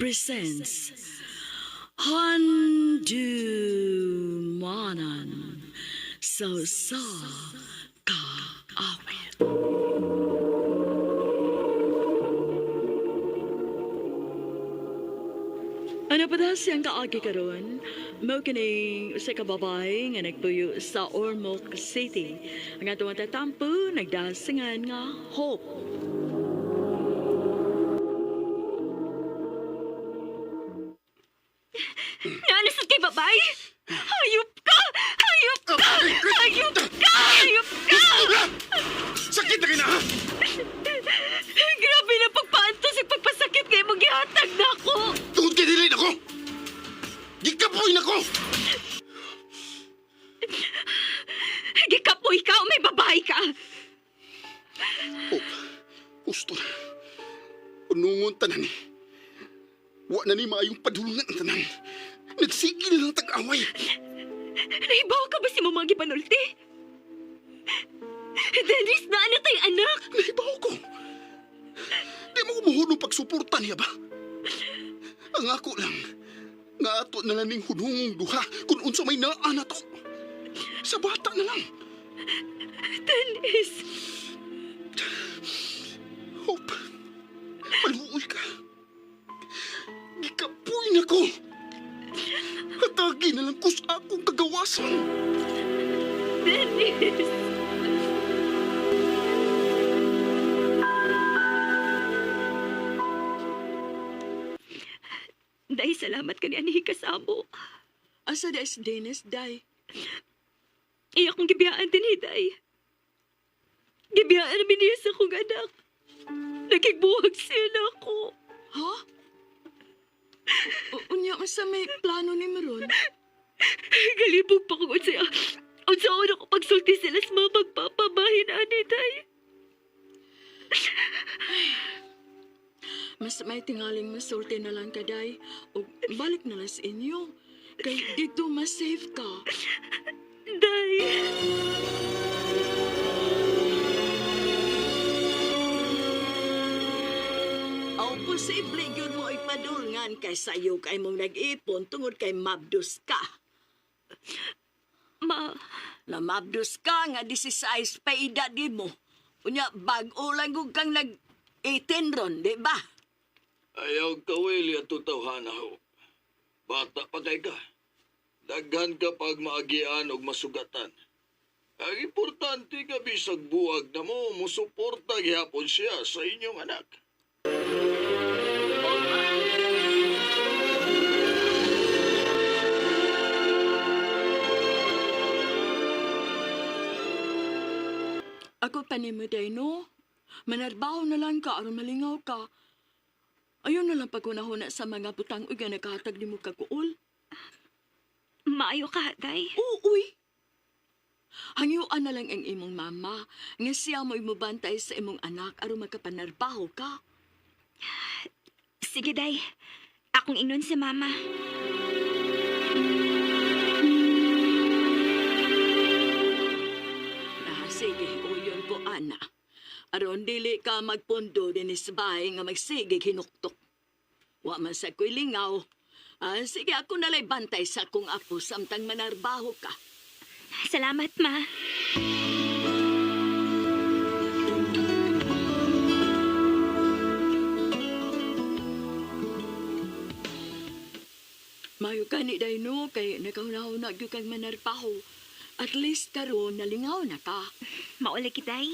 presents Handumanan so ka awit. Ano pa daw siyang kaagi karon? Mao kining usa ka babae nga nagpuyo sa Ormoc City. Ang atong tatampo nagdasingan nga Hope. Nanasad kay babay? Hayop ka! Hayop ka! Hayop ka! Hayop ka! Sakit na kina, ha? Grabe na pagpaantos at pagpasakit kay mong gihatag na ako! Tungod kay dilin ako! Gikapoy na ko! Gikapoy ka o may babae ka? Oh, gusto na. Unungon tanan ni. Wa na ni maayong padulungan ang tanan. Nagsigil lang tag-away. Nahibaw ka ba si mo mga gipanulti? Dennis, na ano tayong anak? Nahibaw ko. Di mo kumuhunong pagsuporta niya ba? Ang ako lang, nga ato na lang ning hunungong duha kung unsa may naa na to. Sa bata na lang. Dennis! Hope, maluoy ka. Gikapoy na ko. Hatagi na lang ko sa akong kagawasan. Dennis! Day, salamat ka ni Anihi kasamo. Asa da is Dennis, day? Iya kong gibiyaan din, Hiday. Gibiyaan namin niya sa kong anak. Nagigbuhag siya na ako. Ha? Unya sa may plano ni Maron? Galibog pa kung unsaya. Unsaon ako pagsulti sila sa mga magpapabahin, Aniday. Mas may tingaling masulti na lang ka, day. O balik na lang sa inyo. Kay dito mas safe ka. Day. Aw, posible yun mo ipadulngan kay sayo kay mong nag-ipon tungod kay mabdus ka. Ma, Na mabdus ka nga 16 pa edad di mo. Unya, bag-o lang kung kang nag-18 ron, di ba? Ayaw kawili at tutawhana ho. Bata pa kay ka. Daghan ka pag maagian og masugatan. Ang importante ka bisag buwag na mo, musuporta gihapon siya sa inyong anak. Ako pa ni mo, day, no? Manarbaho na lang ka aron malingaw ka. Ayun na lang pagkunahuna sa mga butang uga nagkahatag ni mo kakuol. maayo ka, Day. Uy! Hangyuan na lang ang imong mama nga siya mo imubantay sa imong anak aron magkapanarbaho ka. Sige, Day. Akong inon si Mama. Sige, uyon ko, ana. Aron dili ka magpundo din isbay nga magsigig hinuktok. Wa man sa ko'y lingaw. Sige, ako nalay bantay sa kong apo samtang manarbaho ka. Salamat, Ma. Mayo ka ni Dayno kay nakahuna-huna gyud kang manarbaho. At least karon nalingaw na ka. Mauli kitay.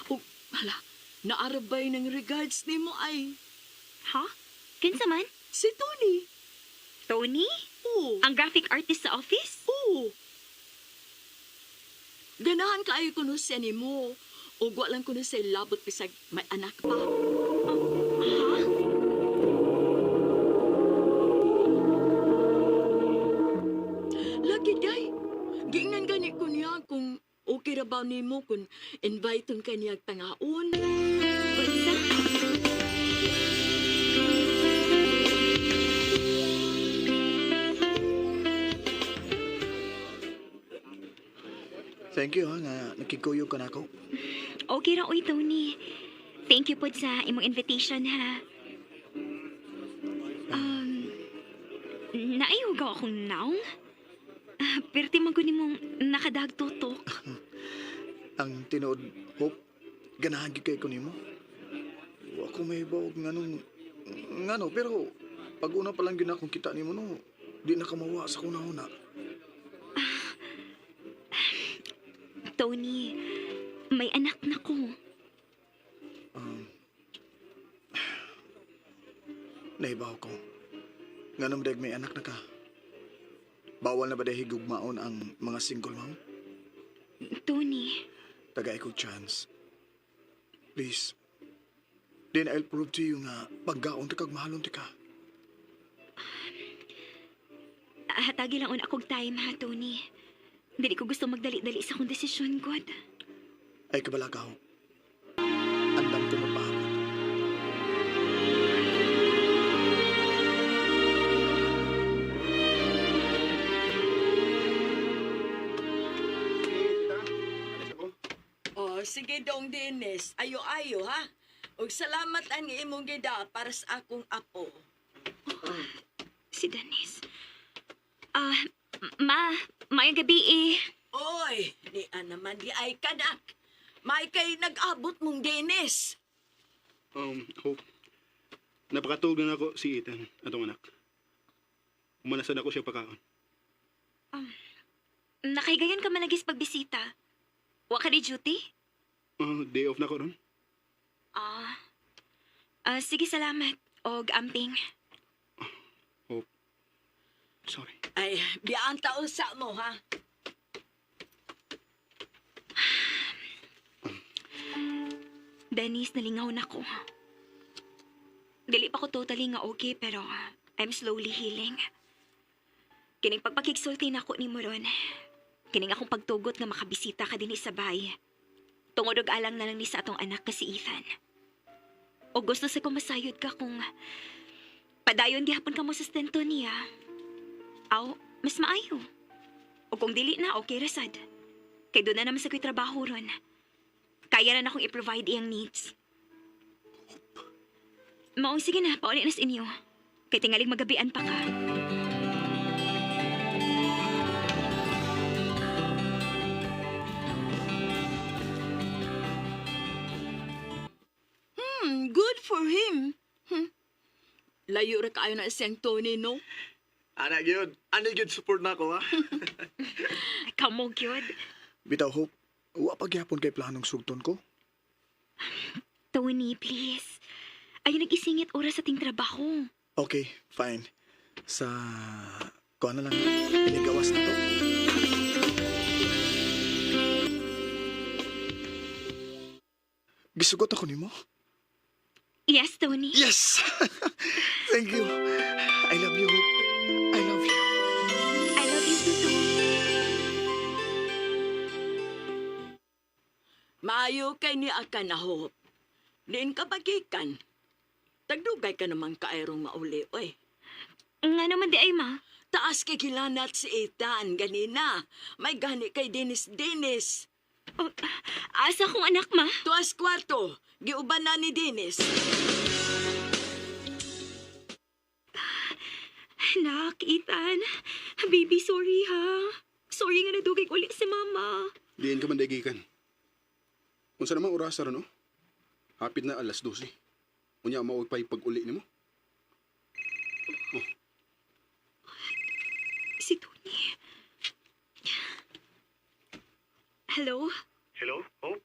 O, hala, naarabay ng regards ni mo ay Ha? Kinsa man? si Tony. Tony? Oo. Ang graphic artist sa office? Oo. Ganahan ka ay kuno siya ni mo. O wa lang kuno siya labot bisag may anak pa. Ha? Lagi day. Giingnan gani ko niya kung okay ra ba nimo kung inviteon ka niya tangaon. Unsa? Thank you, ha, nga nakikuyo ka na ako. Okay ra, oy, Tony. Thank you po sa imong invitation, ha. Naihugaw akong naong. Perti man ko nimong nakadag tutok. Ang tinuod, Hope, ganahan gyud kay ko nimo. Wa ko may bawog ngano, pero pag una pa lang gyud akong kita nimo no, di na kamawa sa kunahuna. Tony, may anak na ko. Nahibaw ko. Nganong dag may anak na ka. Bawal na ba dahil higugmaon ang mga single mom? Tony, Tagay ko chance. Please. Then I'll prove to you nga paggaon ti kag mahalon ti ka. hatagi lang on akong time ha, Tony. Dili ko gusto magdali-dali sa akong desisyon, God. Ay kabalakaw. Andam ko magpahapon. Oh, sige dong, Dennis. Ayo-ayo, ha? Ug salamat ang imong gida para sa akong apo. Si Dennis. Mayang gabi eh. Oy, di naman di ay kanak. May kay nag-abot mong Dennis. Hope. Napakatulog na ako si Ethan, atong anak. Umanasan ako siya pagkaon. Nakaigayon ka managis pagbisita. Wa ka di duty? Day off na ko ron. Sige salamat. Og amping. Hope. Sorry. Ay, biyaan taon sa mo, ha? Dennis, nalingaw na ko. Dili pa ko totally nga okay, pero I'm slowly healing. Kining pagpakigsulti na ako ni Moron. Kining akong pagtugot nga makabisita ka din sa bahay. Tungod og alang na lang ni sa atong anak ka si Ethan. O gusto sa ko masayod ka kung padayon gihapon ka mo sustento niya. Aw, mas maayo. O kung dili na, okay rasad. Kay doon na naman sa ko'y trabaho ron. Kaya na akong i-provide iyang needs. Maong sige na, paulit na sa inyo. Kay tingaling magabian pa ka. Good for him. Layo ra kayo na siyang Tony, no? Anak yun. Ano yun support na ako, ha? Kamog yun. Bitaw, Hope. Wa pagyapon kay planong sugton ko. Tony, please. Ayaw nag-isingit oras sa ting trabaho. Okay, fine. Sa... Kuha na lang. Pinigawas na to. Gisugot ako nimo. Yes, Tony. Yes! Thank you. I love you, Hope. I love you. I love you too, Tony. Maayo kay ni Akan na Hope. Diin ka bagikan. Tagdugay ka naman kaerong mauli, oy. Nga naman di ay, ma. Taas kay kilanat si Ethan ganina. May gani kay Dennis. Oh, asa kong anak, ma? Tuas kwarto, giuban na ni Dennis. Anak, Ethan. Baby, sorry ha. Sorry nga nadugay ko ulit si mama. Diyan ka man dagikan. Kung saan naman oras no? Hapit na 12:00. Unya mao pay pag-uli nimo. Si Tony. Hello? Hello? Hope?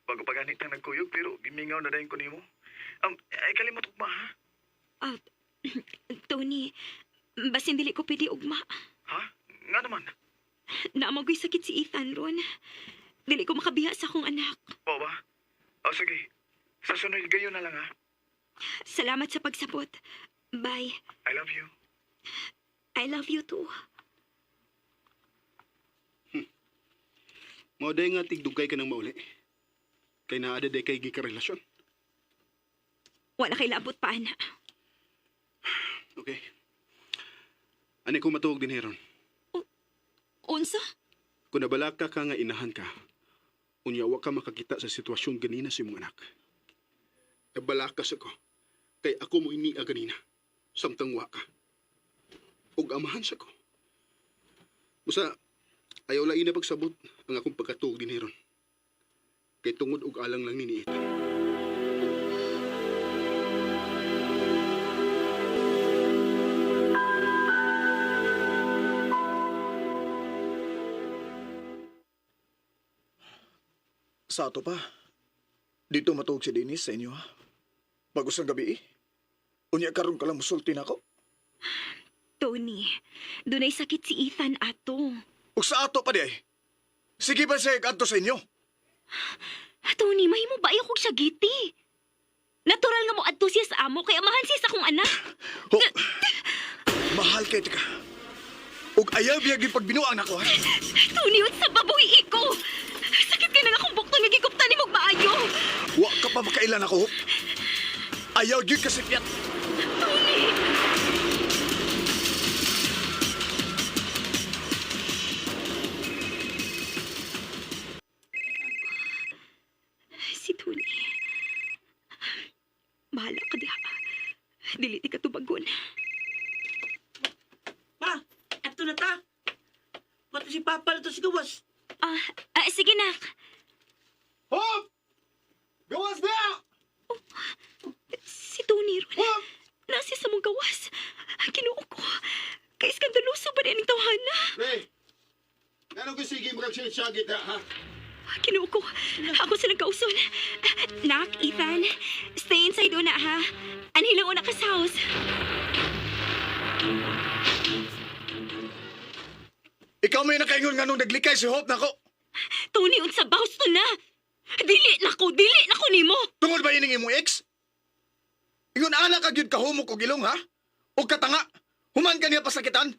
Bago pa ganit ang nagkuyog pero gimingaw na dayon ko nimo. Ay kalimot ugma ha? Tony, basin dili ko pwede ugma. Ha? Nga naman. Naamagoy sakit si Ethan ron. Dili ko makabiya sa akong anak. O ba? O sige. Sa sunod gayon na lang ha. Salamat sa pagsabot. Bye. I love you. I love you too. Mao day nga tigdugay ka nang mauli. Kay naada day kay gikarelasyon. Wala kay labot pa, ana. Okay. Ani ko matuog din heron. Unsa? Kung nabalaka ka nga inahan ka, unya wa ka makakita sa sitwasyon ganina sa imong anak. Nabalakas ako. Kay ako mo iniya ganina. samtang wa ka. Ug amahan sa ko. Busa, ayaw lain na pagsabot ang akong pagkatuog din hiron. Kay tungod og alang lang ni Ethan. Sa ato pa. Dito matuog si Dennis sa inyo ha. Bagus ang gabi eh. Unya karon ka lang musulti na ako. Tony, dunay sakit si Ethan ato. Ug sa ato pa di ay. Sige ba siya adto sa inyo? Tony, mahimo ba kog siya giti? Natural nga mo adto siya sa amo kay amahan siya sa akong anak. Ho. Mahal kay tika. Ug ayaw biyag yung pagbinuang nako ha. Tony, sa baboy iko. Sakit ka na akong bukton nga giguptan ni mong maayo. Wa ka pa makailan ako. Ayaw gyud kasi piyat. Tony! Si Tony. Bahala ka diha. Diliti ka tubagon. Pa, eto na ta. Pati si Papa na to si Gawas. Sige nak. Hop! Gawas na! Si Tony ron. Nasi sa mong gawas. Kinuo ko. Kay skandaloso ba rin ang tawhana? Pre, ano ko sige mo kang sinasagit ha? Kinuo ko. Ako sa nagkauson. Nak, Ethan, stay inside una ha. Anhilang una ka sa house. Ikaw may nakaingon nga nung naglikay si Hope nako. Tony, unsa baos to na. Dili na ko nimo. Tungod ba yun imong ex? Ingon anak ka gyud kahumok og ilong ha? O katanga, human ka niya pasakitan?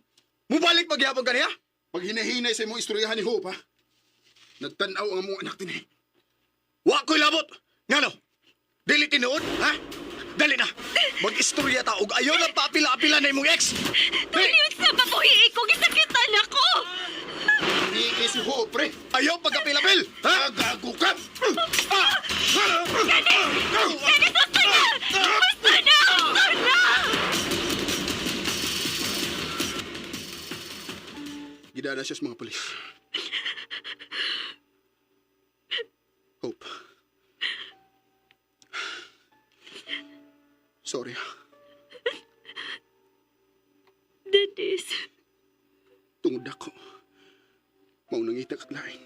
Mubalik magyapon ka niya? Pag hinahinay sa imong istoryahan ni Hope ha? Nagtanaw ang among anak din eh. Wa ko'y labot! Ngano? Dili tinuod, ha? Dali na! Mag-istorya ta og ayaw lang paapila-apila na imong ex! Tony, unsa baboy iko gisakitan ako. Hindi si Hope pre. Ayaw pag-apil-apil, ha? Gago ka! Kani basta na! Basta na! Basta na! Gidada siya sa mga polis. Hope. Sorry ha. Dennis, Tungod ako. Mau nangita ka lain.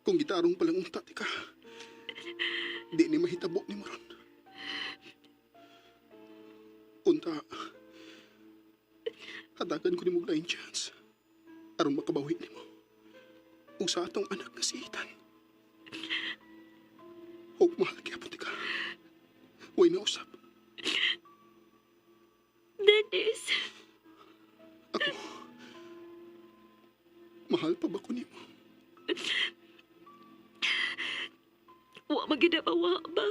Kung gitarong palang unta ka, di ni mahitabo ni Moron. Unta, hatagan ko ni mo lain chance. Aron makabawi ni mo. Ug sa atong anak na si Ethan. Hope mahal kaya po ka. Huwag na usap. Dennis. Ako, mahal pa ba ko ni mo? Wa maginabawa ba?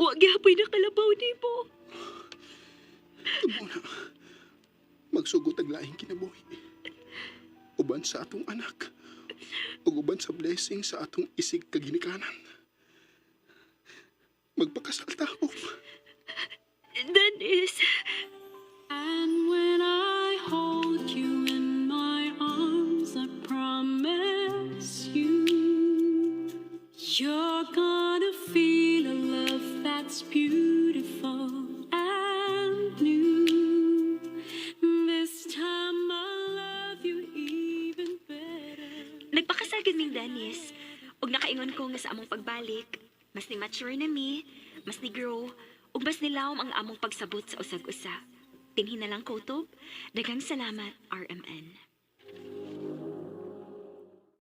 Wa gihapoy na kalabaw nimo. Tamo na, magsugot ang laing kinabuhi. Uban sa atong anak, ug uban sa blessing sa atong isig kaginikanan. Magpakasal ta, Hope. Dennis. And when I hold you in my arms, I promise you, you're gonna feel a love that's beautiful and new. This time I'll love you even better. Nagpakasal gid ming Dennis. Ug nakaingon ko nga sa among pagbalik, mas ni mature na mi, mas ni grow, ug mas nilawom ang among pagsabot sa usag-usa. Tinhin na lang kutob. Daghang salamat, RMN.